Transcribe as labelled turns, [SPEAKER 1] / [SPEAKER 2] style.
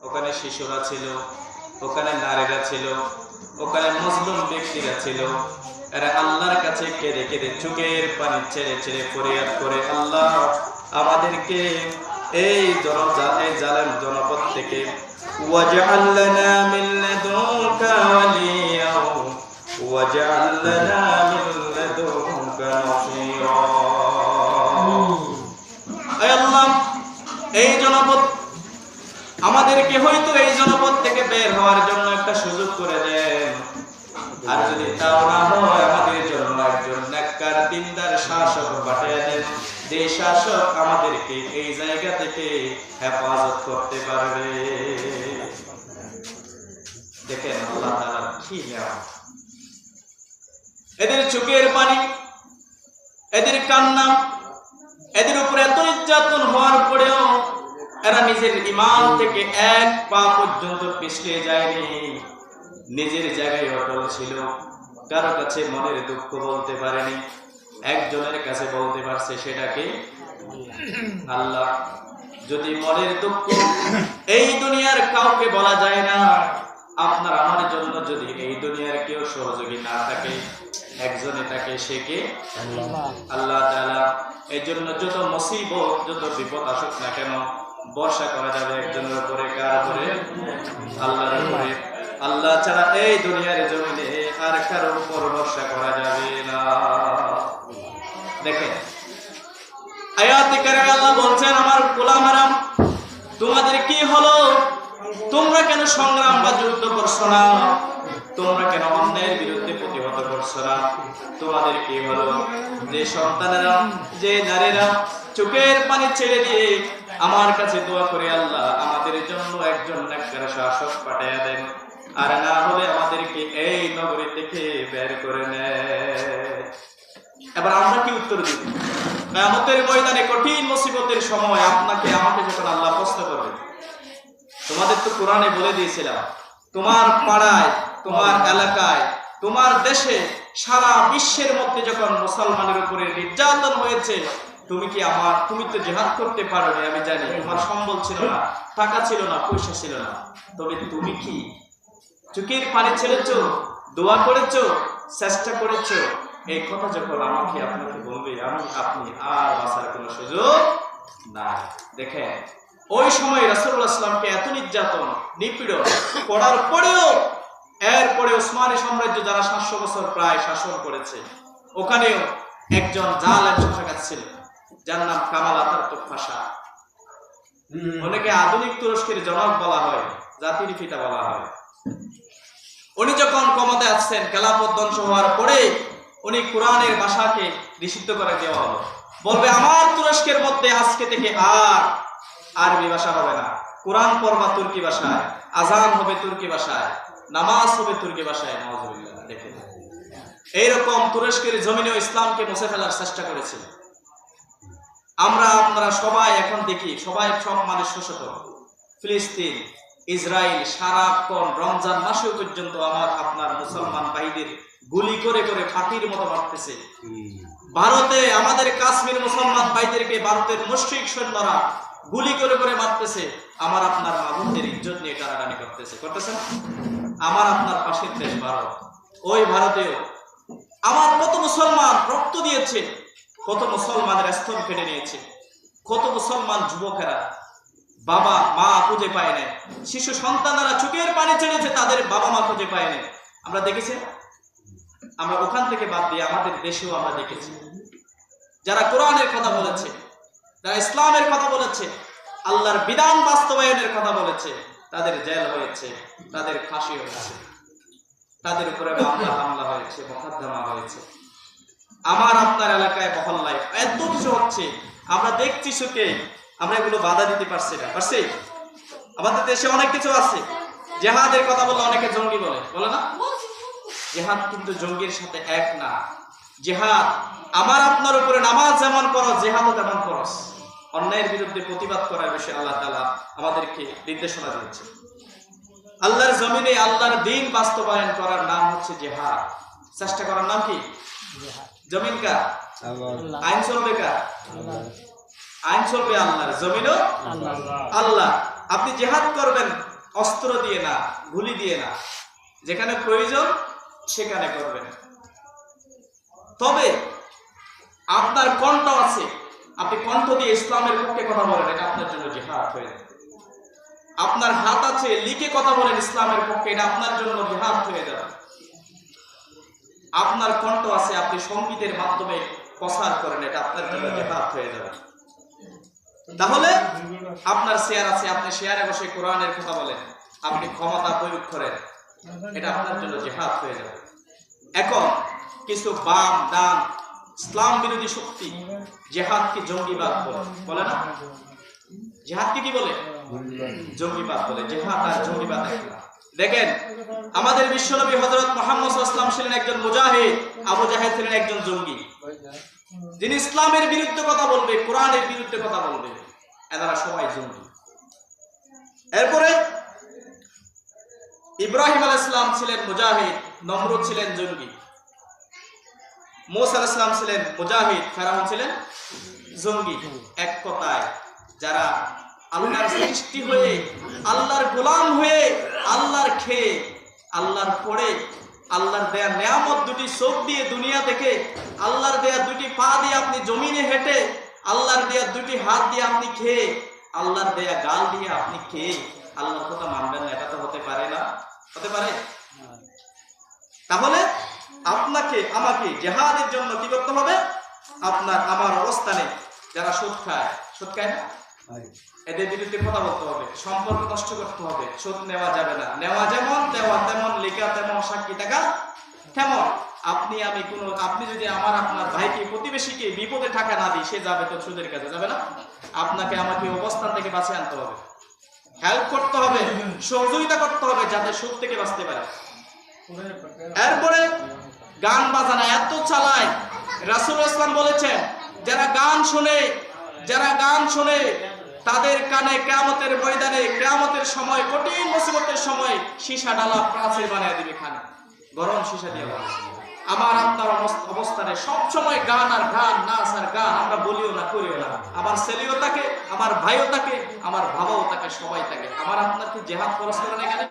[SPEAKER 1] ওখানে শিশুরা ছিল, ওখানে নারীরা ছিল, ওখানে মুসলিম ব্যক্তিরা ছিল। এরা আল্লাহর কাছে কেঁদে কেঁদে চোখের পানি ছেড়ে ছেড়ে ফরিয়াদ করে, আল্লাহ আমাদেরকে এই জালেম জনপদ থেকে ওয়াজআল লানা মিন লাদুনকা ওয়ালিয়া ওয়াজআল লানা মিন লাদুনকা নাসীরা। আয় আল্লাহ, এই জনপদ আমাদেরকে হয়তো এই জনপদ থেকে বের হওয়ার জন্য একটা সুযোগ করে দেন, আর যদি তাও না হয় আমাদের জন্য একজন নেককার দিনদার শাসক পাঠিয়ে দেন, যে শাসক আমাদেরকে এই জায়গা থেকে হেফাজত করতে পারবে। দেখেন আল্লাহ তাআলার কি নিয়ামত। এদের চোখের পানি, এদের কান্না, এদের উপরে এত নির্যাতন হওয়ার পরেও এরা নিজের ঈমান থেকে এক পা পর্যন্ত পিছলে যায়নি, নিজের জায়গায় অটল ছিল। কারো কাছে মনের দুঃখ বলতে পারেনি, একজনের কাছে বলতে পারছে, সেটাকে আল্লাহ। যদি মনের দুঃখ এই দুনিয়ার কাউকে বলা যায় না, আপনার আমার জন্য যদি এই দুনিয়ার কেউ সহযোগী না থাকে, একজনে থাকে, সে কে? আল্লাহ তাআলা। এই জন্য যত মুসিবত, যত বিপদ আসুক না কেন, ভরসা করা যাবে একজনের উপরে। কার উপরে? আল্লাহর উপরে। আল্লাহ ছাড়া এই দুনিয়ার জমিনে আর কারোর উপর ভরসা করা যাবে না। দেখেন আয়াতে কারিমে আল্লাহ বলছেন, আমার গোলামেরা তোমাদের কি হলো? তোমরা কেন সংগ্রাম বা যুদ্ধ করছো না? তোমরা কেন অন্যায়ের বিরুদ্ধে প্রতিহত করছো না? তোমাদের কি হলো? যে সন্তানেরা, যে নারীরা চোখের পানি ছেড়ে দিয়ে আমার কাছে দোয়া করে, আল্লাহ আমাদের জন্য একজন নেককার শাসক পাঠিয়ে দেন, আর না হলে আমাদেরকে এই নগরী থেকে বের করে নেয়। এবার আমরা কি উত্তর দিব? কিয়ামতের ময়দানে কঠিন মুসিবতের সময় আপনাকে আমাকে যখন আল্লাহ প্রশ্ন করবে, তোমাদের তো কোরআনে বলে দিয়েছিলাম, তোমার পাড়ায়, তোমার এলাকায়, তোমার দেশে, সারা বিশ্বের মধ্যে যখন মুসলমানের উপরে নির্যাতন হয়েছে, তুমি তো জিহাদ করতে পারোনি, আমি জানি। তোমার সম্বল ছিল না, টাকা ছিল না, পয়সা ছিল না, তবে তুমি কি চোখের পানি ছেড়েছো, দোয়া করেছো, চেষ্টা করেছো? এই কথা যখন আমাকে আপনাকে বলবে, আপনি আর বাঁচার কোনো সুযোগ নাই। দেখেন ওই সময় রাসূলুল্লাহ সাল্লাল্লাহু আলাইহি ওয়াসাল্লামকে এত নির্যাতন, নিপীড়ন করার পরেও, এরপরে ওসমানী সাম্রাজ্য যারা 700 বছর প্রায় শাসন করেছে, ওখানেও একজন জালেম শাসক ছিল, যার নাম কামাল আতাতুর্ক পাশা। ওনাকে আধুনিক তুরস্কের জনক বলা হয়, জাতির পিতা বলা হয়। উনি যখন ক্ষমতায় আসছেন, খেলাফত ধ্বংস হওয়ার পরে উনি কোরআনের ভাষাকে নিষিদ্ধ করে দেওয়া হলো। বলবে, আমার তুরস্কের মধ্যে আজকে থেকে আর আরবি ভাষা হবে না, কোরআন পড়বা তুর্কি ভাষায়, আজান হবে তুর্কি ভাষায়, নামাজ হবে তুর্কি ভাষায়। নাউজুবিল্লাহ। দেখেন এইরকম তুরস্কের জমিনেও ইসলামকে মুছে ফেলার চেষ্টা করেছিল। আপনারা সবাই এখন দেখি, সব মানুষ শোষিত। ফিলিস্তিন, ইসরায়েল সারাক্ষণ রমজান মাসেও পর্যন্ত আপনার মুসলমান ভাইদের গুলি করে করে ফাঁকির মতো মারতেছে। ভারতে আমাদের কাশ্মীর মুসলমান ভাইদেরকে ভারতের মুশরিক সৈন্যরা গুলি করে করে মারতেছে। আপনার মাবুদের ইজ্জত নিয়ে টানাটানি করতেছে না? আপনার পাশের দেশ ভারত, ওই ভারতেও কত মুসলমান রক্ত দিয়েছে, কত মুসলমানের স্তন কেটে নিয়েছে, কত মুসলমান যুবকেরা বাবা মা খুঁজে পায় না, শিশু সন্তানরা চোখের পানি ছেড়েছে, তাদের বাবা মা খুঁজে পায় না। আমরা দেখেছি, আমরা ওখান থেকে বাদ দিয়ে আমাদের দেশেও আমরা দেখেছি, যারা কোরআনের কথা বলেছে, যারা ইসলামের কথা বলেছে, আল্লাহর বিধান বাস্তবায়নের কথা বলেছে, তাদের জেল হয়েছে, তাদের ফাঁসি হয়েছে, তাদের উপরে হামলা হয়েছে, মোকদ্দমা হয়েছে। আপনার এলাকায় মহল্লায় এত কিছু হচ্ছে, আমরা দেখছি সুখে, আমরা এগুলো বাধা দিতে পারছি না। আমাদের দেশে অনেক কিছু আছে। জিহাদের কথা বলে অনেকে জঙ্গি বলে না? জিহাদ কিন্তু জঙ্গির সাথে এক না। জিহাদ আপনার উপরে নামাজ যেমন করো, জিহাদও তেমন করস। অন্যায়ের বিরুদ্ধে প্রতিবাদ করার বিষয়ে আল্লাহ তাআলা আমাদেরকে নির্দেশনা দিয়েছে। আল্লাহর জমিনে আল্লাহর দ্বীন বাস্তবায়ন করার নাম হচ্ছে জিহাদ। চেষ্টা করার নাম কি? জমিন কার? আইন চলবে কার? আইন চলবে আল্লাহর, জমিনও আল্লাহ। আপনি জিহাদ করবেন, অস্ত্র দিয়ে না, গুলি দিয়ে না, যেখানে প্রয়োজন সেখানে করবেন। তবে আপনার কণ্ঠ আছে, আপনি কণ্ঠ দিয়ে ইসলামের পক্ষে কথা বলেন, এটা আপনার জন্য জিহাদ হয়ে যাবে। আপনার হাত আছে, লিখে কথা বলেন ইসলামের পক্ষে, এটা আপনার জন্য জিহাদ হয়ে যাবে। আপনার কণ্ঠ আছে, আপনি সঙ্গীতের মাধ্যমে প্রচার করেন, এটা আপনার জন্য জিহাদ হয়ে যাবে। তাহলে আপনার শেয়ার আছে, আপনি শেয়ারে বসে কোরআনের কথা বলেন, আপনি ক্ষমতা প্রয়োগ করেন, এটা আপনার জন্য জিহাদ হয়ে যাবে। এখন কিছু বাম ডান ইসলাম বিরোধী শক্তি জিহাদকে জঙ্গিবাদ বলে না? জিহাদকে কি বলে? জঙ্গিবাদ বলে। জিহাদ আর জঙ্গিবাদ এক না। দেখেন, আমাদের বিশ্বনবী হযরত মুহাম্মদ সাল্লাল্লাহু আলাইহি ওয়াসাল্লাম ছিলেন একজন মুজাহিদ, আবু জাহেল ছিলেন একজন জঙ্গি, যিনি ইসলামের বিরুদ্ধে কথা বলবে, কোরআনের বিরুদ্ধে কথা বলবে, এনারা সবাই জঙ্গি। এরপরে ইব্রাহিম আলাইহিস সালাম ছিলেন মুজাহিদ, নমরুদ ছিলেন জঙ্গি, মুসা আলাইহিস সালাম ছিলেন মুজাহিদ, ফেরাউন ছিলেন জঙ্গি। এক কথায় যারা আল্লাহর সৃষ্টি হয়ে, আল্লাহর গোলাম হয়ে, আল্লাহর খেয়ে, আল্লাহর পড়ে, আল্লাহর দেয়া নিয়ামত দুটি চোখ দিয়ে দুনিয়া দেখে, আল্লাহর দেয়া দুটি পা দিয়ে আপনি জমিনে হেঁটে, আল্লাহর দেয়া দুটি হাত দিয়ে আপনি খেয়ে, আল্লাহর দেয়া গাল দিয়ে আপনি খেয়ে আল্লাহর কথা মানবেন না, এটা তো হতে পারে না। হতে পারে? তাহলে আপনাকে আমাকে জিহাদের জন্য কি করতে হবে? আপনার আমার অবস্থানে যারা সুদ খায়, সুদ খায় না, এদের বিরুদ্ধে কথা বলতে হবে, সম্পর্ক নষ্ট করতে হবে। সুদ নেওয়া যাবে না, নেওয়া যেমন দেওয়া তেমন, লেখা তেমন, সাক্ষী টাকা তেমন। আপনি যদি আপনার ভাইকে, প্রতিবেশীকে বিপদে টাকা না দিই, সে যাবে তো সুদের কাছে, যাবে না? আপনাকে আমাকে অবস্থান থেকে বাঁচিয়ে আনতে হবে, হেল্প করতে হবে, সহযোগিতা করতে হবে, যাতে সুদ থেকে বাঁচতে পারে। এরপরে গান বাজানা এত চালায়, রাসূল ইসলাম বলেছেন যারা গান শোনে তাদের কানে কিয়ামতের ময়দানে, কিয়ামতের সময়, কঠিন মুসিবতের সময় সীসা ডালা প্রাচীর বানিয়ে দিবে, খানে গরম সীসা দিয়ে। আমার আপনার অবস্থানে সব সময় গান আর গান, নাচ আর গান, আমরা বলিও না, করিও না। আমার ছেলেও থাকে, আমার ভাইও থাকে, আমার বাবাও থাকে, সবাই থাকে। আমার আপনার কি জিহাদ খরচ করে না এখানে?